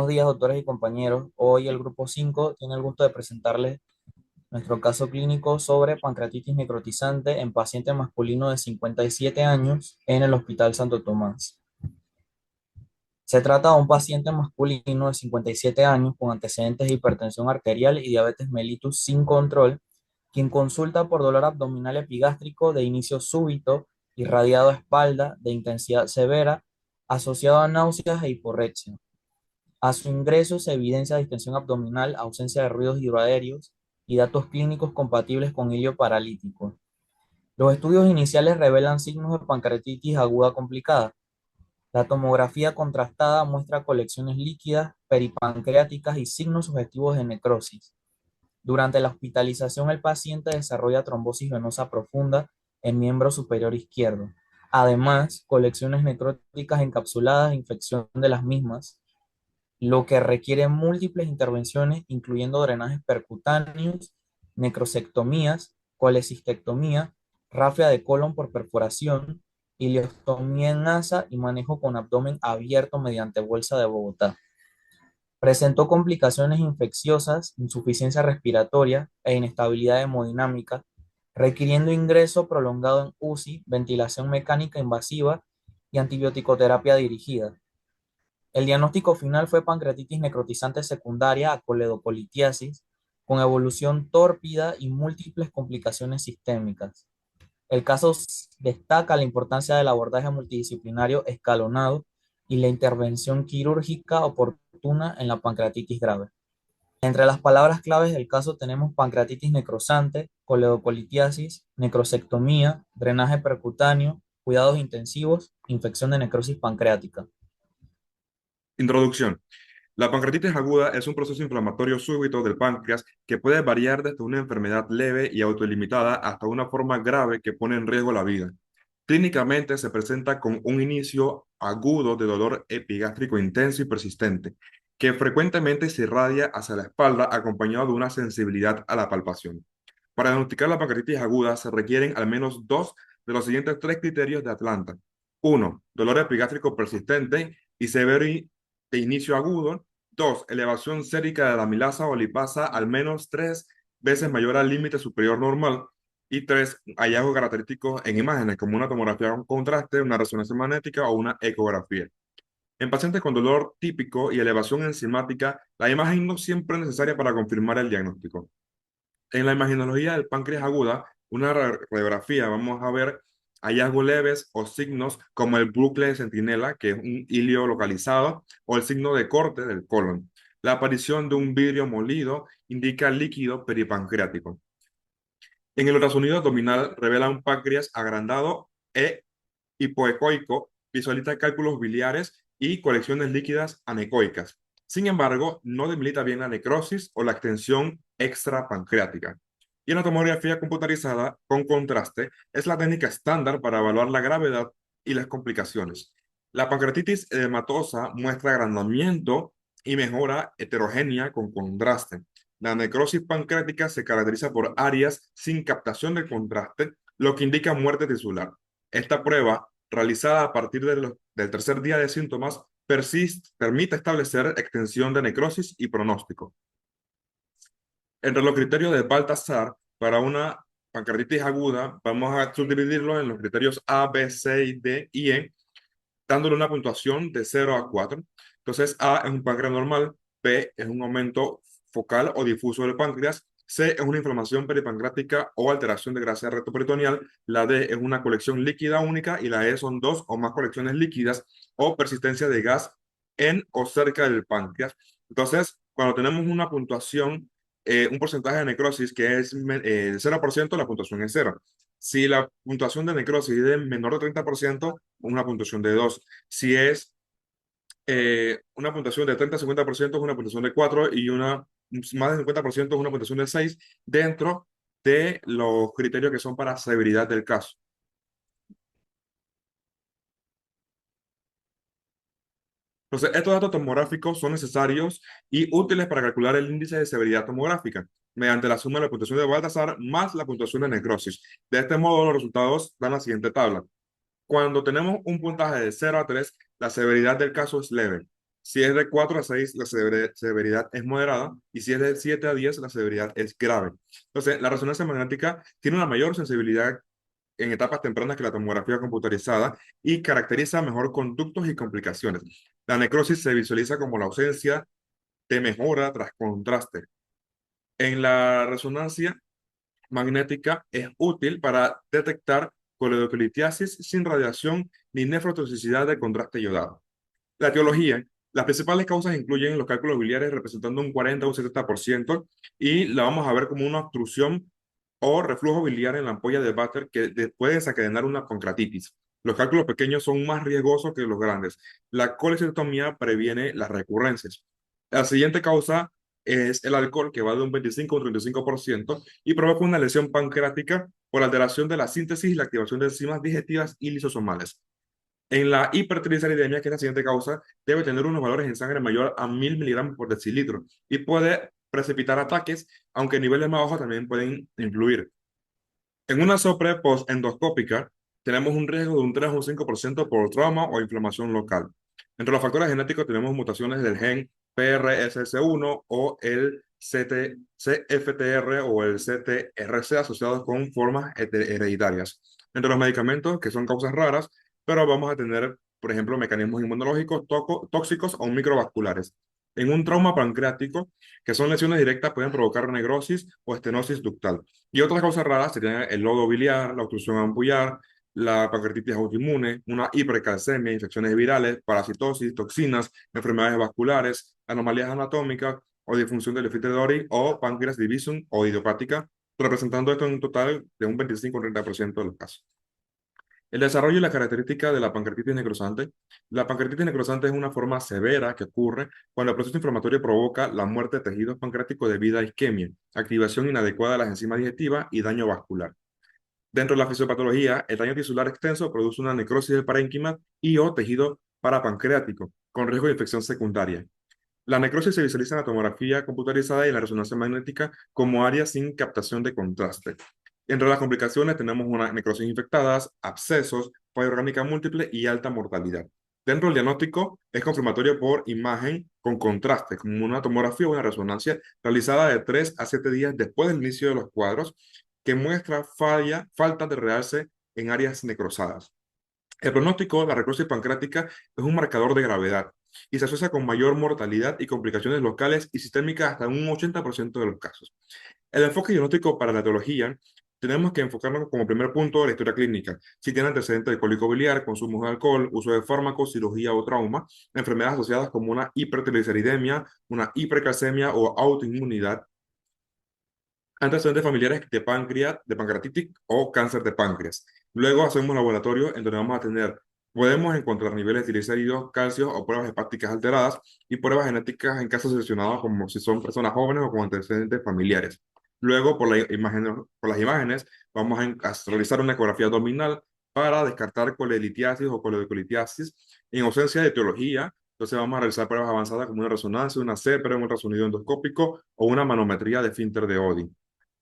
Buenos días, doctores y compañeros. Hoy el grupo 5 tiene el gusto de presentarles nuestro caso clínico sobre pancreatitis necrotizante en paciente masculino de 57 años en el Hospital Santo Tomás. Se trata de un paciente masculino de 57 años con antecedentes de hipertensión arterial y diabetes mellitus sin control, quien consulta por dolor abdominal epigástrico de inicio súbito, irradiado a espalda, de intensidad severa, asociado a náuseas e hiporrexia. A su ingreso se evidencia distensión abdominal, ausencia de ruidos hidroaéreos y datos clínicos compatibles con hilio paralítico. Los estudios iniciales revelan signos de pancreatitis aguda complicada. La tomografía contrastada muestra colecciones líquidas, peripancreáticas y signos sugestivos de necrosis. Durante la hospitalización, el paciente desarrolla trombosis venosa profunda en miembro superior izquierdo. Además, colecciones necróticas encapsuladas e infección de las mismas, lo que requiere múltiples intervenciones, incluyendo drenajes percutáneos, necrosectomías, colecistectomía, rafia de colon por perforación, ileostomía en asa y manejo con abdomen abierto mediante bolsa de Bogotá. Presentó complicaciones infecciosas, insuficiencia respiratoria e inestabilidad hemodinámica, requiriendo ingreso prolongado en UCI, ventilación mecánica invasiva y antibiótico-terapia dirigida. El diagnóstico final fue pancreatitis necrotizante secundaria a coledocolitiasis, con evolución tórpida y múltiples complicaciones sistémicas. El caso destaca la importancia del abordaje multidisciplinario escalonado y la intervención quirúrgica oportuna en la pancreatitis grave. Entre las palabras claves del caso tenemos pancreatitis necrosante, coledocolitiasis, necrosectomía, drenaje percutáneo, cuidados intensivos, infección de necrosis pancreática. Introducción. La pancreatitis aguda es un proceso inflamatorio súbito del páncreas que puede variar desde una enfermedad leve y autolimitada hasta una forma grave que pone en riesgo la vida. Clínicamente se presenta con un inicio agudo de dolor epigástrico intenso y persistente, que frecuentemente se irradia hacia la espalda acompañado de una sensibilidad a la palpación. Para diagnosticar la pancreatitis aguda se requieren al menos dos de los siguientes tres criterios de Atlanta. Uno, dolor epigástrico persistente y severo de inicio agudo. Dos, elevación sérica de la amilasa o lipasa al menos tres veces mayor al límite superior normal. Y tres, hallazgos característicos en imágenes como una tomografía con contraste, una resonancia magnética o una ecografía. En pacientes con dolor típico y elevación enzimática, la imagen no siempre es necesaria para confirmar el diagnóstico. En la imagenología del páncreas aguda, una radiografía, vamos a ver hallazgos leves o signos como el bucle de centinela, que es un hilio localizado, o el signo de corte del colon. La aparición de un vidrio molido indica líquido peripancreático. En el ultrasonido abdominal revela un páncreas agrandado e hipoecoico, visualiza cálculos biliares y colecciones líquidas anecoicas. Sin embargo, no delimita bien la necrosis o la extensión extrapancreática. Y una tomografía computarizada con contraste es la técnica estándar para evaluar la gravedad y las complicaciones. La pancreatitis edematosa muestra agrandamiento y mejora heterogénea con contraste. La necrosis pancreática se caracteriza por áreas sin captación de contraste, lo que indica muerte tisular. Esta prueba, realizada a partir del tercer día de síntomas, permite establecer extensión de necrosis y pronóstico. Entre los criterios de Baltasar para una pancreatitis aguda, vamos a subdividirlo en los criterios A, B, C, D y E, dándole una puntuación de 0 a 4. Entonces, A es un páncreas normal, B es un aumento focal o difuso del páncreas, C es una inflamación peripancreática o alteración de grasa rectoperitoneal, la D es una colección líquida única y la E son dos o más colecciones líquidas o persistencia de gas en o cerca del páncreas. Entonces, cuando tenemos una puntuación, un porcentaje de necrosis que es el 0%, la puntuación es cero. Si la puntuación de necrosis es de menor de 30%, una puntuación de 2. Si es una puntuación de 30 a 50% es una puntuación de 4 y una más de 50% es una puntuación de 6 dentro de los criterios que son para severidad del caso. Entonces, estos datos tomográficos son necesarios y útiles para calcular el índice de severidad tomográfica mediante la suma de la puntuación de Baltasar más la puntuación de necrosis. De este modo, los resultados dan la siguiente tabla. Cuando tenemos un puntaje de 0 a 3, la severidad del caso es leve. Si es de 4 a 6, la severidad es moderada, y si es de 7 a 10, la severidad es grave. Entonces, la resonancia magnética tiene una mayor sensibilidad en etapas tempranas que la tomografía computarizada y caracteriza mejor conductos y complicaciones. La necrosis se visualiza como la ausencia de mejora tras contraste. En la resonancia magnética es útil para detectar coledocolitiasis sin radiación ni nefrotoxicidad de contraste iodado. La etiología, las principales causas incluyen los cálculos biliares representando un 40 o un 70% y la vamos a ver como una obstrucción o reflujo biliar en la ampolla de Vater que puede desencadenar una pancreatitis. Los cálculos pequeños son más riesgosos que los grandes. La colecistectomía previene las recurrencias. La siguiente causa es el alcohol, que va de un 25 a un 35% y provoca una lesión pancreática por alteración de la síntesis y la activación de enzimas digestivas y lisosomales. En la hipertrigliceridemia, que es la siguiente causa, debe tener unos valores en sangre mayor a 1000 miligramos por decilitro y puede precipitar ataques, aunque niveles más bajos también pueden influir. En una SOPRE postendoscópica, tenemos un riesgo de un 3 o un 5% por trauma o inflamación local. Entre los factores genéticos tenemos mutaciones del gen PRSS1 o el CFTR o el CTRC asociados con formas hereditarias. Entre los medicamentos, que son causas raras, pero vamos a tener, por ejemplo, mecanismos inmunológicos tóxicos o microvasculares. En un trauma pancreático, que son lesiones directas, pueden provocar necrosis o estenosis ductal. Y otras causas raras serían el lodo biliar, la obstrucción ampullar, la pancreatitis autoinmune, una hipercalcemia, infecciones virales, parasitosis, toxinas, enfermedades vasculares, anomalías anatómicas o disfunción del esfínter de Ori o páncreas divisum o idiopática, representando esto en un total de un 25 o 30% de los casos. El desarrollo y la característica de la pancreatitis necrosante. La pancreatitis necrosante es una forma severa que ocurre cuando el proceso inflamatorio provoca la muerte de tejidos pancreáticos debido a isquemia, activación inadecuada de las enzimas digestivas y daño vascular. Dentro de la fisiopatología, el daño tisular extenso produce una necrosis del parénquima y o tejido parapancreático, con riesgo de infección secundaria. La necrosis se visualiza en la tomografía computarizada y en la resonancia magnética como áreas sin captación de contraste. Entre las complicaciones tenemos una necrosis infectadas, abscesos, falla orgánica múltiple y alta mortalidad. Dentro del diagnóstico es confirmatorio por imagen con contraste, como una tomografía o una resonancia realizada de 3 a 7 días después del inicio de los cuadros, que muestra falta de realce en áreas necrosadas. El pronóstico, la necrosis pancreática, es un marcador de gravedad y se asocia con mayor mortalidad y complicaciones locales y sistémicas hasta un 80% de los casos. El enfoque diagnóstico para la etiología, tenemos que enfocarnos como primer punto de la historia clínica. Si tiene antecedentes de cólico biliar, consumo de alcohol, uso de fármacos, cirugía o trauma, enfermedades asociadas como una hipertrigliceridemia, una hipercalcemia o autoinmunidad, antecedentes familiares de páncreas, de pancreatitis o cáncer de páncreas. Luego hacemos un laboratorio en donde vamos a tener, podemos encontrar niveles de triglicéridos, calcio o pruebas hepáticas alteradas y pruebas genéticas en casos seleccionados como si son personas jóvenes o con antecedentes familiares. Luego, por las imágenes, vamos a realizar una ecografía abdominal para descartar colelitiasis o coledocolitiasis. En ausencia de etiología, entonces vamos a realizar pruebas avanzadas como una resonancia, una CEPRE, un ultrasonido endoscópico o una manometría de esfínter de Oddi.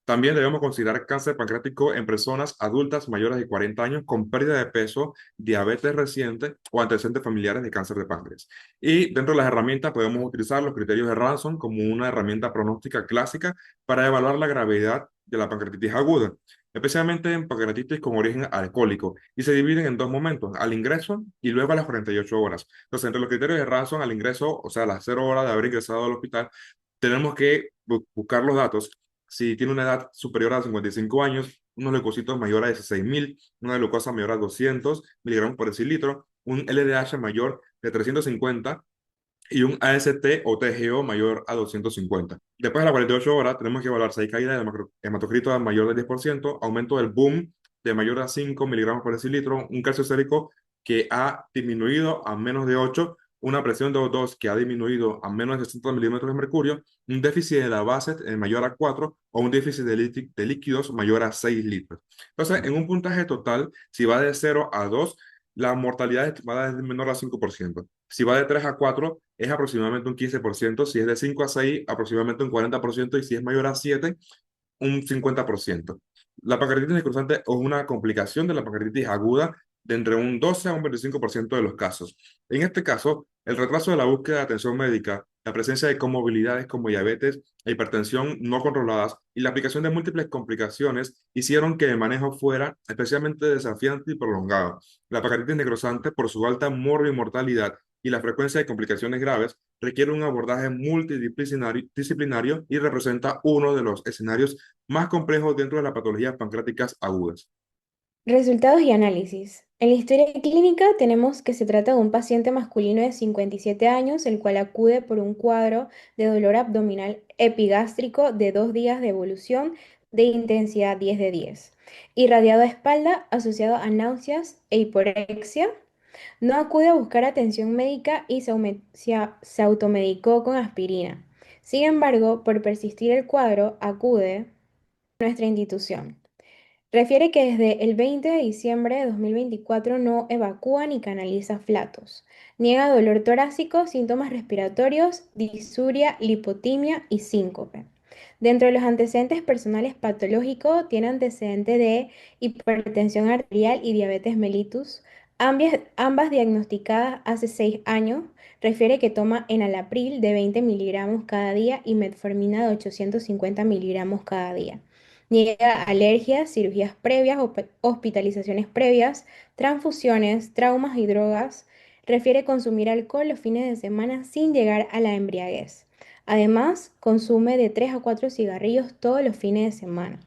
También debemos considerar cáncer pancreático en personas adultas mayores de 40 años con pérdida de peso, diabetes reciente o antecedentes familiares de cáncer de páncreas. Y dentro de las herramientas podemos utilizar los criterios de Ransom como una herramienta pronóstica clásica para evaluar la gravedad de la pancreatitis aguda, especialmente en pancreatitis con origen alcohólico, y se dividen en dos momentos, al ingreso y luego a las 48 horas. Entonces, entre los criterios de Ransom al ingreso, o sea, a las 0 horas de haber ingresado al hospital, tenemos que buscar los datos. Si tiene una edad superior a 55 años, unos leucocitos mayor a 16.000, una glucosa mayor a 200 miligramos por decilitro, un LDH mayor de 350 y un AST o TGO mayor a 250. Después de las 48 horas, tenemos que evaluar si hay caída del hematocrito mayor del 10%, aumento del boom de mayor a 5 miligramos por decilitro, un calcio sérico que ha disminuido a menos de 8, una presión de O2 que ha disminuido a menos de 60 milímetros de mercurio, un déficit de la base mayor a 4 o un déficit de líquidos mayor a 6 litros. Entonces, en un puntaje total, si va de 0 a 2, la mortalidad estimada es menor a 5%. Si va de 3 a 4, es aproximadamente un 15%. Si es de 5 a 6, aproximadamente un 40%. Y si es mayor a 7, un 50%. La pancreatitis necrosante es una complicación de la pancreatitis aguda de entre un 12 a un 25% de los casos. En este caso, el retraso de la búsqueda de atención médica, la presencia de comorbilidades como diabetes e hipertensión no controladas y la aplicación de múltiples complicaciones hicieron que el manejo fuera especialmente desafiante y prolongado. La pancreatitis necrosante, por su alta mortalidad y la frecuencia de complicaciones graves, requiere un abordaje multidisciplinario y representa uno de los escenarios más complejos dentro de las patologías pancreáticas agudas. Resultados y análisis. En la historia clínica tenemos que se trata de un paciente masculino de 57 años, el cual acude por un cuadro de dolor abdominal epigástrico de 2 días de evolución de intensidad 10 de 10, irradiado a espalda asociado a náuseas e hiporexia. No acude a buscar atención médica y se automedicó con aspirina. Sin embargo, por persistir el cuadro, acude a nuestra institución. Refiere que desde el 20 de diciembre de 2024 no evacúa ni canaliza flatos. Niega dolor torácico, síntomas respiratorios, disuria, lipotimia y síncope. Dentro de los antecedentes personales patológicos, tiene antecedente de hipertensión arterial y diabetes mellitus, ambas diagnosticadas hace 6 años. Refiere que toma enalapril de 20 miligramos cada día y metformina de 850 miligramos cada día. Niega alergias, cirugías previas, hospitalizaciones previas, transfusiones, traumas y drogas. Refiere consumir alcohol los fines de semana sin llegar a la embriaguez. Además, consume de 3 a 4 cigarrillos todos los fines de semana.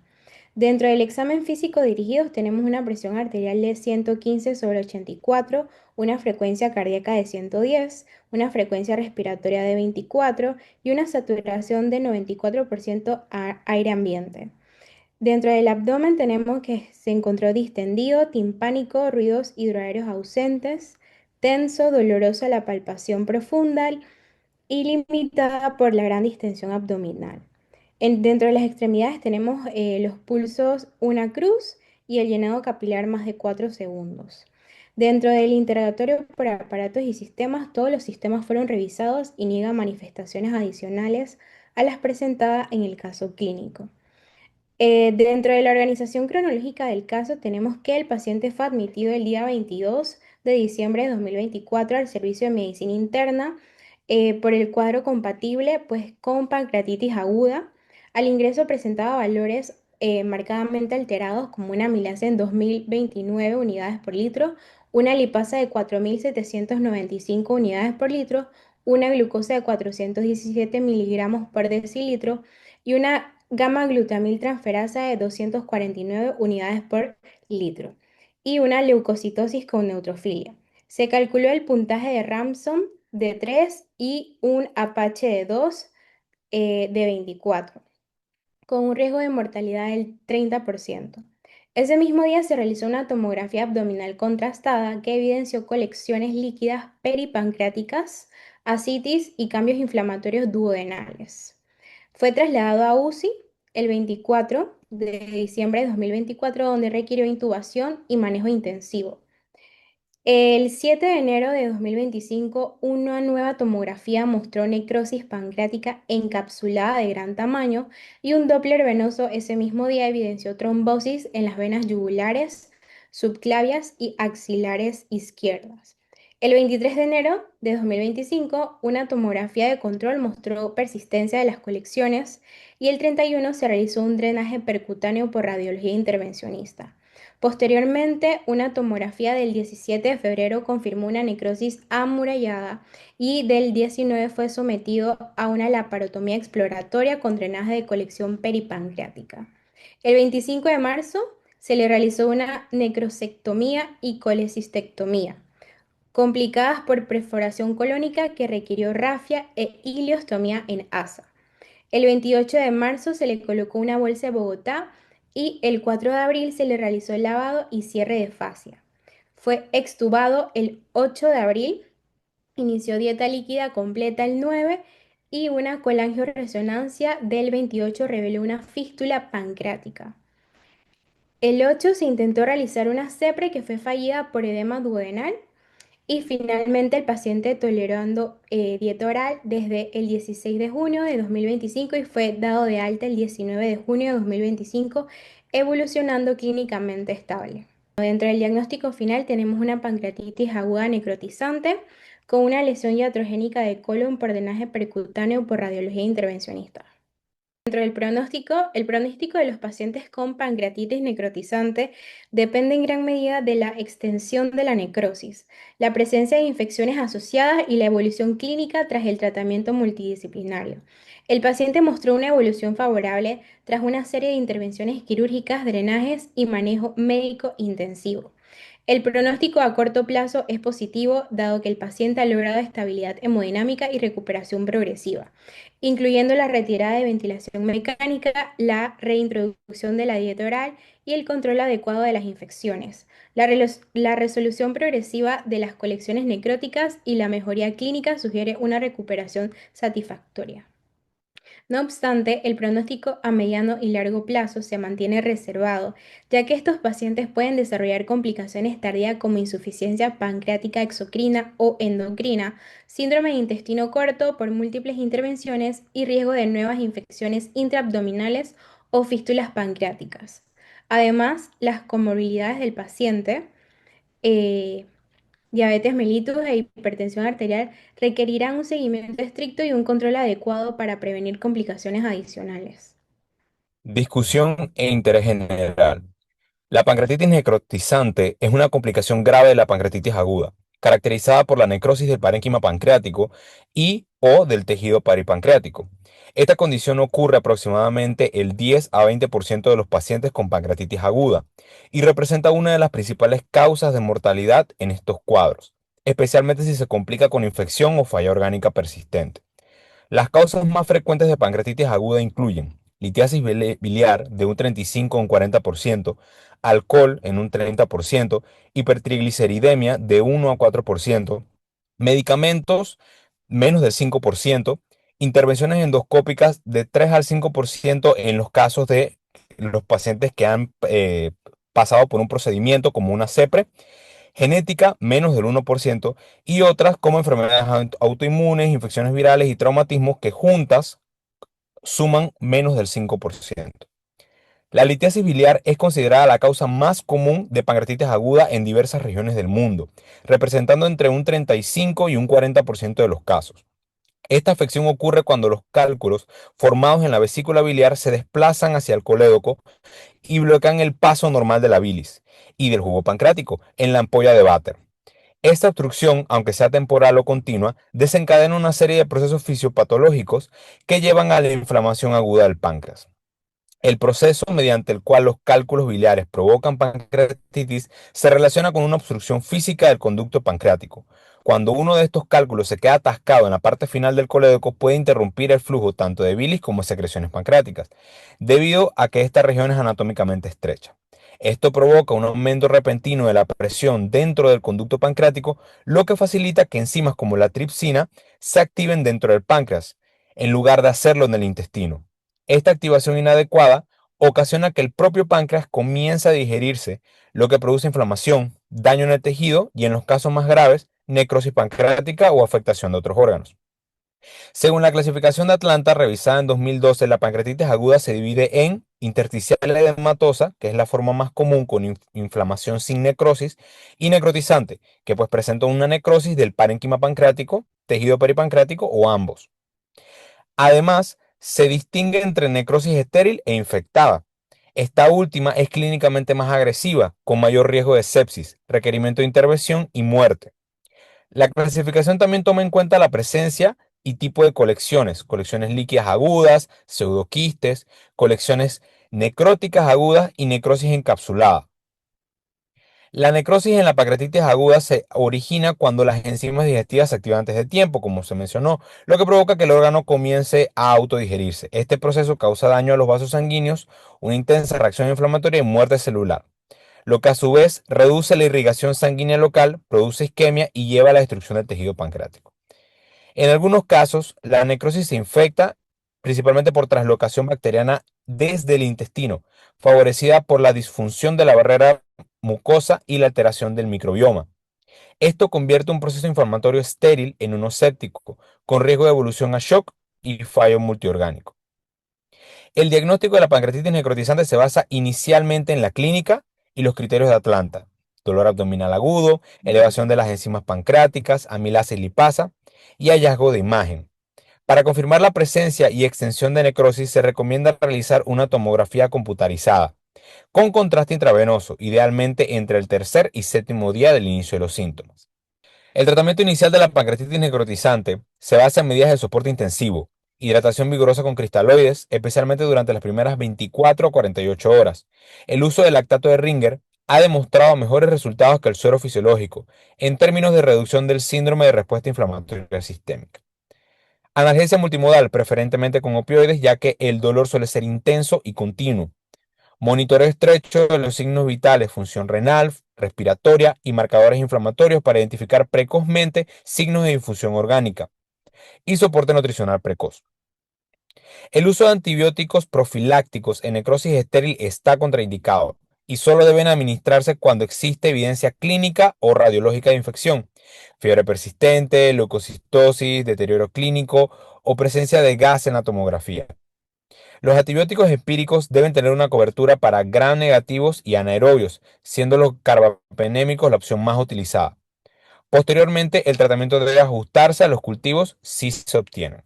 Dentro del examen físico dirigido tenemos una presión arterial de 115 sobre 84, una frecuencia cardíaca de 110, una frecuencia respiratoria de 24 y una saturación de 94% aire ambiente. Dentro del abdomen tenemos que se encontró distendido, timpánico, ruidos hidroaéreos ausentes, tenso, dolorosa la palpación profunda y limitada por la gran distensión abdominal. Dentro de las extremidades tenemos los pulsos una cruz y el llenado capilar más de 4 segundos. Dentro del interrogatorio por aparatos y sistemas, todos los sistemas fueron revisados y niega manifestaciones adicionales a las presentadas en el caso clínico. Dentro de la organización cronológica del caso, tenemos que el paciente fue admitido el día 22 de diciembre de 2024 al servicio de medicina interna por el cuadro compatible pues, con pancreatitis aguda. Al ingreso presentaba valores marcadamente alterados como una amilasa en 2029 unidades por litro, una lipasa de 4795 unidades por litro, una glucosa de 417 miligramos por decilitro y una gamma glutamil transferasa de 249 unidades por litro y una leucocitosis con neutrofilia. Se calculó el puntaje de Ramson de 3 y un Apache de 2 de 24, con un riesgo de mortalidad del 30%. Ese mismo día se realizó una tomografía abdominal contrastada que evidenció colecciones líquidas peripancreáticas, ascitis y cambios inflamatorios duodenales. Fue trasladado a UCI el 24 de diciembre de 2024, donde requirió intubación y manejo intensivo. El 7 de enero de 2025, una nueva tomografía mostró necrosis pancreática encapsulada de gran tamaño y un Doppler venoso ese mismo día evidenció trombosis en las venas yugulares, subclavias y axilares izquierdas. El 23 de enero de 2025, una tomografía de control mostró persistencia de las colecciones y el 31 se realizó un drenaje percutáneo por radiología intervencionista. Posteriormente, una tomografía del 17 de febrero confirmó una necrosis amurallada y del 19 fue sometido a una laparotomía exploratoria con drenaje de colección peripancreática. El 25 de marzo se le realizó una necrosectomía y colecistectomía, complicadas por perforación colónica que requirió rafia e ileostomía en asa. El 28 de marzo se le colocó una bolsa de Bogotá y el 4 de abril se le realizó el lavado y cierre de fascia. Fue extubado el 8 de abril, inició dieta líquida completa el 9 y una colangioresonancia del 28 reveló una fístula pancreática. El 8 se intentó realizar una CEPRE que fue fallida por edema duodenal y finalmente el paciente tolerando dieta oral desde el 16 de junio de 2025 y fue dado de alta el 19 de junio de 2025, evolucionando clínicamente estable. Dentro del diagnóstico final tenemos una pancreatitis aguda necrotizante con una lesión iatrogénica de colon por drenaje percutáneo por radiología intervencionista. Dentro del pronóstico, el pronóstico de los pacientes con pancreatitis necrotizante depende en gran medida de la extensión de la necrosis, la presencia de infecciones asociadas y la evolución clínica tras el tratamiento multidisciplinario. El paciente mostró una evolución favorable tras una serie de intervenciones quirúrgicas, drenajes y manejo médico intensivo. El pronóstico a corto plazo es positivo, dado que el paciente ha logrado estabilidad hemodinámica y recuperación progresiva, incluyendo la retirada de ventilación mecánica, la reintroducción de la dieta oral y el control adecuado de las infecciones, la resolución progresiva de las colecciones necróticas y la mejoría clínica sugiere una recuperación satisfactoria. No obstante, el pronóstico a mediano y largo plazo se mantiene reservado, ya que estos pacientes pueden desarrollar complicaciones tardías como insuficiencia pancreática exocrina o endocrina, síndrome de intestino corto por múltiples intervenciones y riesgo de nuevas infecciones intraabdominales o fístulas pancreáticas. Además, las comorbilidades del paciente, eh, diabetes mellitus e hipertensión arterial requerirán un seguimiento estricto y un control adecuado para prevenir complicaciones adicionales. Discusión e interés general. La pancreatitis necrotizante es una complicación grave de la pancreatitis aguda, caracterizada por la necrosis del parénquima pancreático y o del tejido peripancreático. Esta condición ocurre aproximadamente el 10 a 20% de los pacientes con pancreatitis aguda y representa una de las principales causas de mortalidad en estos cuadros, especialmente si se complica con infección o falla orgánica persistente. Las causas más frecuentes de pancreatitis aguda incluyen litiasis biliar de un 35 a un 40%, alcohol en un 30%, hipertrigliceridemia de 1 a 4%, medicamentos menos del 5%, intervenciones endoscópicas de 3 al 5% en los casos de los pacientes que han pasado por un procedimiento como una CEPRE, genética menos del 1% y otras como enfermedades autoinmunes, infecciones virales y traumatismos que juntas suman menos del 5%. La litiasis biliar es considerada la causa más común de pancreatitis aguda en diversas regiones del mundo, representando entre un 35 y un 40% de los casos. Esta afección ocurre cuando los cálculos formados en la vesícula biliar se desplazan hacia el colédoco y bloquean el paso normal de la bilis y del jugo pancreático en la ampolla de Vater. Esta obstrucción, aunque sea temporal o continua, desencadena una serie de procesos fisiopatológicos que llevan a la inflamación aguda del páncreas. El proceso mediante el cual los cálculos biliares provocan pancreatitis se relaciona con una obstrucción física del conducto pancreático. Cuando uno de estos cálculos se queda atascado en la parte final del colédoco, puede interrumpir el flujo tanto de bilis como de secreciones pancreáticas, debido a que esta región es anatómicamente estrecha. Esto provoca un aumento repentino de la presión dentro del conducto pancreático, lo que facilita que enzimas como la tripsina se activen dentro del páncreas, en lugar de hacerlo en el intestino. Esta activación inadecuada ocasiona que el propio páncreas comience a digerirse, lo que produce inflamación, daño en el tejido y, en los casos más graves, necrosis pancreática o afectación de otros órganos. Según la clasificación de Atlanta, revisada en 2012, la pancreatitis aguda se divide en intersticial edematosa, que es la forma más común con inflamación sin necrosis, y necrotizante, que pues presenta una necrosis del parénquima pancreático, tejido peripancreático o ambos. Además, se distingue entre necrosis estéril e infectada. Esta última es clínicamente más agresiva, con mayor riesgo de sepsis, requerimiento de intervención y muerte. La clasificación también toma en cuenta la presencia y tipo de colecciones líquidas agudas, pseudoquistes, colecciones necróticas agudas y necrosis encapsulada. La necrosis en la pancreatitis aguda se origina cuando las enzimas digestivas se activan antes de tiempo, como se mencionó, lo que provoca que el órgano comience a autodigerirse. Este proceso causa daño a los vasos sanguíneos, una intensa reacción inflamatoria y muerte celular, lo que a su vez reduce la irrigación sanguínea local, produce isquemia y lleva a la destrucción del tejido pancreático. En algunos casos, la necrosis se infecta principalmente por translocación bacteriana desde el intestino, favorecida por la disfunción de la barrera mucosa y la alteración del microbioma. Esto convierte un proceso inflamatorio estéril en uno séptico, con riesgo de evolución a shock y fallo multiorgánico. El diagnóstico de la pancreatitis necrotizante se basa inicialmente en la clínica y los criterios de Atlanta. dolor abdominal agudo, elevación de las enzimas pancreáticas, amilasa y lipasa y hallazgo de imagen. Para confirmar la presencia y extensión de necrosis se recomienda realizar una tomografía computarizada con contraste intravenoso, idealmente entre el tercer y séptimo día del inicio de los síntomas. El tratamiento inicial de la pancreatitis necrotizante se basa en medidas de soporte intensivo, hidratación vigorosa con cristaloides, especialmente durante las primeras 24 o 48 horas. El uso del lactato de Ringer ha demostrado mejores resultados que el suero fisiológico en términos de reducción del síndrome de respuesta inflamatoria sistémica. Analgesia multimodal, preferentemente con opioides, ya que el dolor suele ser intenso y continuo. Monitoreo estrecho de los signos vitales, función renal, respiratoria y marcadores inflamatorios para identificar precozmente signos de difusión orgánica y soporte nutricional precoz. El uso de antibióticos profilácticos en necrosis estéril está contraindicado y solo deben administrarse cuando existe evidencia clínica o radiológica de infección, fiebre persistente, leucocitosis, deterioro clínico o presencia de gas en la tomografía. Los antibióticos empíricos deben tener una cobertura para gram negativos y anaerobios, siendo los carbapenémicos la opción más utilizada. Posteriormente, el tratamiento debe ajustarse a los cultivos si se obtienen.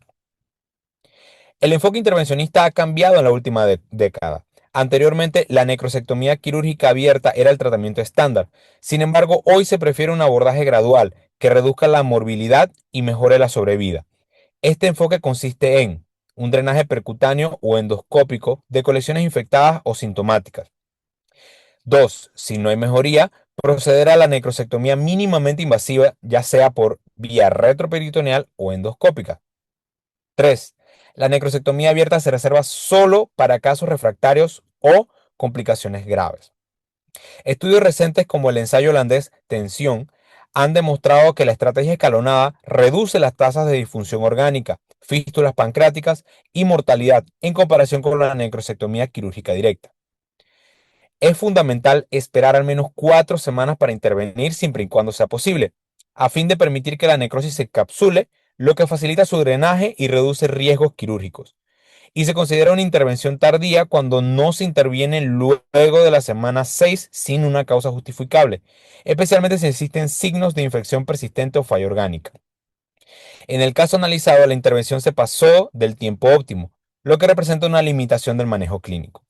El enfoque intervencionista ha cambiado en la última década. Anteriormente, la necrosectomía quirúrgica abierta era el tratamiento estándar. Sin embargo, hoy se prefiere un abordaje gradual que reduzca la morbilidad y mejore la sobrevida. Este enfoque consiste en un drenaje percutáneo o endoscópico de colecciones infectadas o sintomáticas. 2. Si no hay mejoría, proceder a la necrosectomía mínimamente invasiva, ya sea por vía retroperitoneal o endoscópica. 3. La necrosectomía abierta se reserva solo para casos refractarios o complicaciones graves. Estudios recientes como el ensayo holandés Tensión han demostrado que la estrategia escalonada reduce las tasas de disfunción orgánica, fístulas pancreáticas y mortalidad en comparación con la necrosectomía quirúrgica directa. Es fundamental esperar al menos 4 semanas para intervenir siempre y cuando sea posible, a fin de permitir que la necrosis se encapsule, lo que facilita su drenaje y reduce riesgos quirúrgicos. Y se considera una intervención tardía cuando no se interviene luego de la semana 6 sin una causa justificable, especialmente si existen signos de infección persistente o falla orgánica. En el caso analizado, la intervención se pasó del tiempo óptimo, lo que representa una limitación del manejo clínico.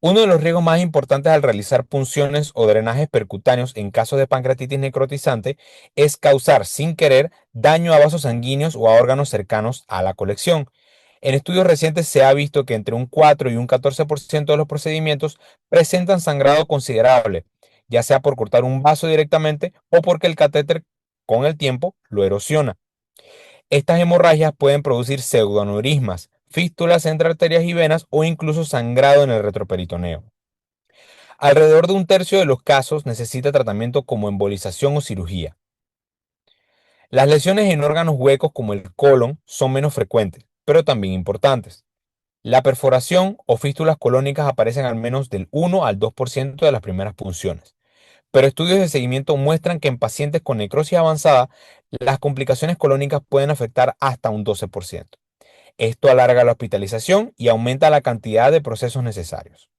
Uno de los riesgos más importantes al realizar punciones o drenajes percutáneos en casos de pancreatitis necrotizante es causar sin querer daño a vasos sanguíneos o a órganos cercanos a la colección. En estudios recientes se ha visto que entre un 4 y un 14% de los procedimientos presentan sangrado considerable, ya sea por cortar un vaso directamente o porque el catéter con el tiempo lo erosiona. Estas hemorragias pueden producir pseudoaneurismas, fístulas entre arterias y venas o incluso sangrado en el retroperitoneo. Alrededor de un tercio de los casos necesita tratamiento como embolización o cirugía. Las lesiones en órganos huecos como el colon son menos frecuentes, pero también importantes. La perforación o fístulas colónicas aparecen al menos del 1 al 2% de las primeras punciones, pero estudios de seguimiento muestran que en pacientes con necrosis avanzada, las complicaciones colónicas pueden afectar hasta un 12%. Esto alarga la hospitalización y aumenta la cantidad de procesos necesarios.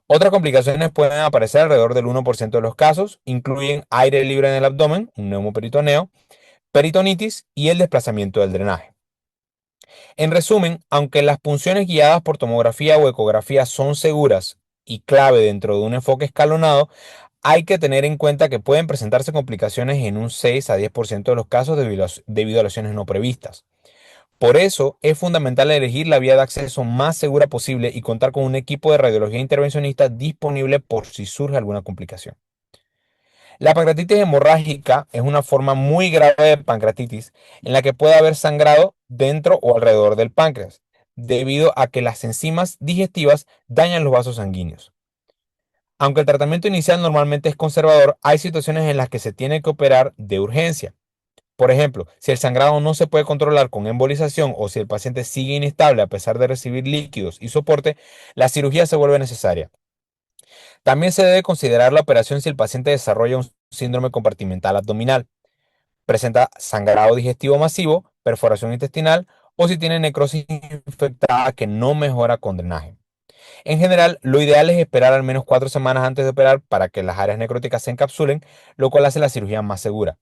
Otras complicaciones pueden aparecer alrededor del 1% de los casos, incluyen aire libre en el abdomen, un neumoperitoneo, peritonitis y el desplazamiento del drenaje. En resumen, aunque las punciones guiadas por tomografía o ecografía son seguras y clave dentro de un enfoque escalonado, hay que tener en cuenta que pueden presentarse complicaciones en un 6 a 10% de los casos debido a lesiones no previstas. Por eso es fundamental elegir la vía de acceso más segura posible y contar con un equipo de radiología intervencionista disponible por si surge alguna complicación. La pancreatitis hemorrágica es una forma muy grave de pancreatitis en la que puede haber sangrado dentro o alrededor del páncreas, debido a que las enzimas digestivas dañan los vasos sanguíneos. Aunque el tratamiento inicial normalmente es conservador, hay situaciones en las que se tiene que operar de urgencia. Por ejemplo, si el sangrado no se puede controlar con embolización o si el paciente sigue inestable a pesar de recibir líquidos y soporte, la cirugía se vuelve necesaria. También se debe considerar la operación si el paciente desarrolla un síndrome compartimental abdominal, presenta sangrado digestivo masivo, perforación intestinal o si tiene necrosis infectada que no mejora con drenaje. En general, lo ideal es esperar al menos 4 semanas antes de operar para que las áreas necróticas se encapsulen, lo cual hace la cirugía más segura.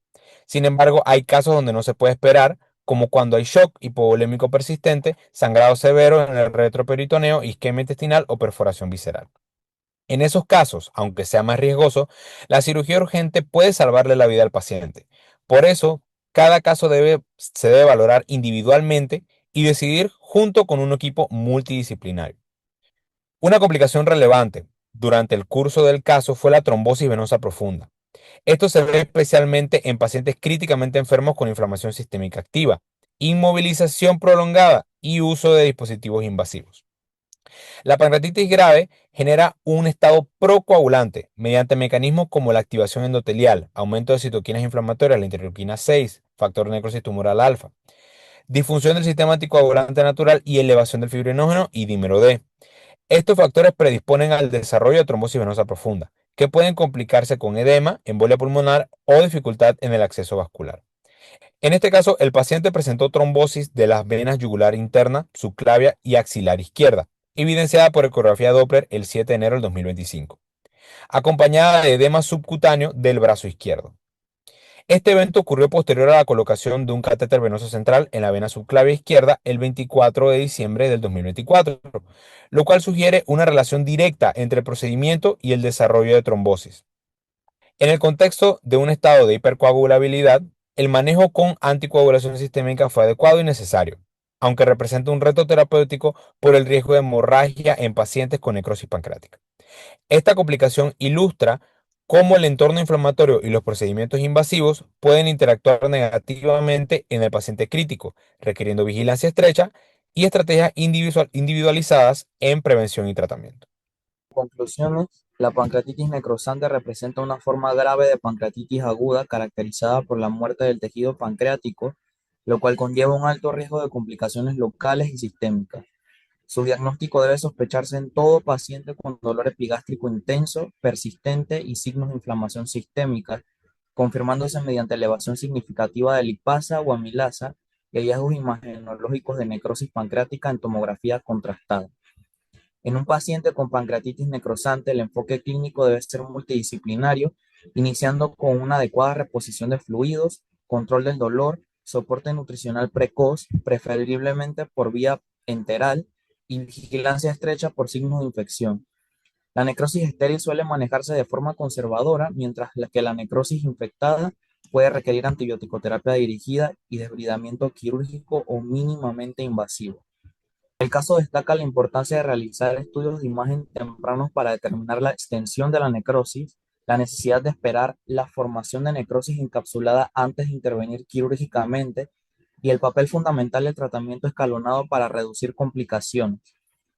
Sin embargo, hay casos donde no se puede esperar, como cuando hay shock hipovolémico persistente, sangrado severo en el retroperitoneo, isquemia intestinal o perforación visceral. En esos casos, aunque sea más riesgoso, la cirugía urgente puede salvarle la vida al paciente. Por eso, cada caso se debe valorar individualmente y decidir junto con un equipo multidisciplinario. Una complicación relevante durante el curso del caso fue la trombosis venosa profunda. Esto se ve especialmente en pacientes críticamente enfermos con inflamación sistémica activa, inmovilización prolongada y uso de dispositivos invasivos. La pancreatitis grave genera un estado procoagulante mediante mecanismos como la activación endotelial, aumento de citoquinas inflamatorias, la interleuquina 6, factor de necrosis tumoral alfa, disfunción del sistema anticoagulante natural y elevación del fibrinógeno y dímero D. Estos factores predisponen al desarrollo de trombosis venosa profunda, que pueden complicarse con edema, embolia pulmonar o dificultad en el acceso vascular. En este caso, el paciente presentó trombosis de las venas yugular interna, subclavia y axilar izquierda, evidenciada por ecografía Doppler el 7 de enero del 2025, acompañada de edema subcutáneo del brazo izquierdo. Este evento ocurrió posterior a la colocación de un catéter venoso central en la vena subclavia izquierda el 24 de diciembre del 2024, lo cual sugiere una relación directa entre el procedimiento y el desarrollo de trombosis. En el contexto de un estado de hipercoagulabilidad, el manejo con anticoagulación sistémica fue adecuado y necesario, aunque representa un reto terapéutico por el riesgo de hemorragia en pacientes con necrosis pancreática. Esta complicación ilustra cómo el entorno inflamatorio y los procedimientos invasivos pueden interactuar negativamente en el paciente crítico, requiriendo vigilancia estrecha y estrategias individualizadas en prevención y tratamiento. Conclusiones, la pancreatitis necrosante representa una forma grave de pancreatitis aguda caracterizada por la muerte del tejido pancreático, lo cual conlleva un alto riesgo de complicaciones locales y sistémicas. Su diagnóstico debe sospecharse en todo paciente con dolor epigástrico intenso, persistente y signos de inflamación sistémica, confirmándose mediante elevación significativa de lipasa o amilasa y hallazgos imagenológicos de necrosis pancreática en tomografía contrastada. En un paciente con pancreatitis necrosante, el enfoque clínico debe ser multidisciplinario, iniciando con una adecuada reposición de fluidos, control del dolor, soporte nutricional precoz, preferiblemente por vía enteral, y vigilancia estrecha por signos de infección. La necrosis estéril suele manejarse de forma conservadora, mientras que la necrosis infectada puede requerir antibiótico-terapia dirigida y desbridamiento quirúrgico o mínimamente invasivo. El caso destaca la importancia de realizar estudios de imagen tempranos para determinar la extensión de la necrosis, la necesidad de esperar la formación de necrosis encapsulada antes de intervenir quirúrgicamente y el papel fundamental del tratamiento escalonado para reducir complicaciones.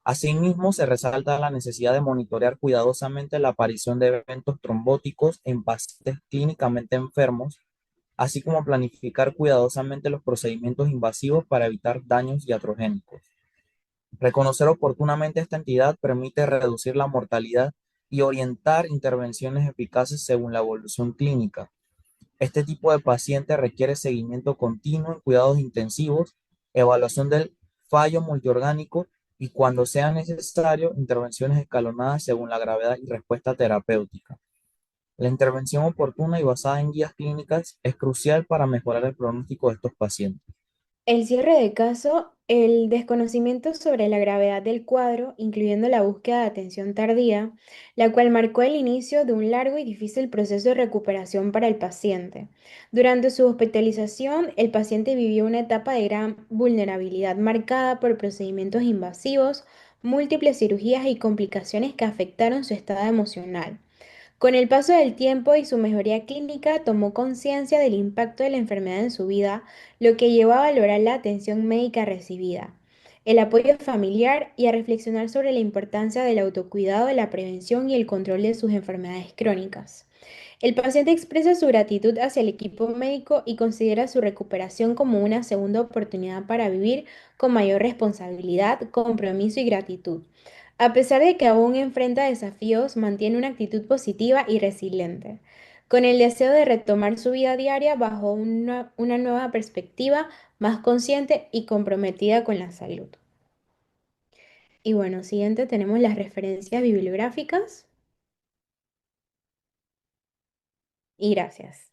Asimismo, se resalta la necesidad de monitorear cuidadosamente la aparición de eventos trombóticos en pacientes clínicamente enfermos, así como planificar cuidadosamente los procedimientos invasivos para evitar daños iatrogénicos. Reconocer oportunamente esta entidad permite reducir la mortalidad y orientar intervenciones eficaces según la evolución clínica. Este tipo de paciente requiere seguimiento continuo en cuidados intensivos, evaluación del fallo multiorgánico y, cuando sea necesario, intervenciones escalonadas según la gravedad y respuesta terapéutica. La intervención oportuna y basada en guías clínicas es crucial para mejorar el pronóstico de estos pacientes. El cierre de caso, el desconocimiento sobre la gravedad del cuadro, incluyendo la búsqueda de atención tardía, la cual marcó el inicio de un largo y difícil proceso de recuperación para el paciente. Durante su hospitalización, el paciente vivió una etapa de gran vulnerabilidad marcada por procedimientos invasivos, múltiples cirugías y complicaciones que afectaron su estado emocional. Con el paso del tiempo y su mejoría clínica, tomó conciencia del impacto de la enfermedad en su vida, lo que llevó a valorar la atención médica recibida, el apoyo familiar y a reflexionar sobre la importancia del autocuidado, la prevención y el control de sus enfermedades crónicas. El paciente expresa su gratitud hacia el equipo médico y considera su recuperación como una segunda oportunidad para vivir con mayor responsabilidad, compromiso y gratitud. A pesar de que aún enfrenta desafíos, mantiene una actitud positiva y resiliente, con el deseo de retomar su vida diaria bajo una nueva perspectiva, más consciente y comprometida con la salud. Y bueno, siguiente tenemos las referencias bibliográficas. Y gracias.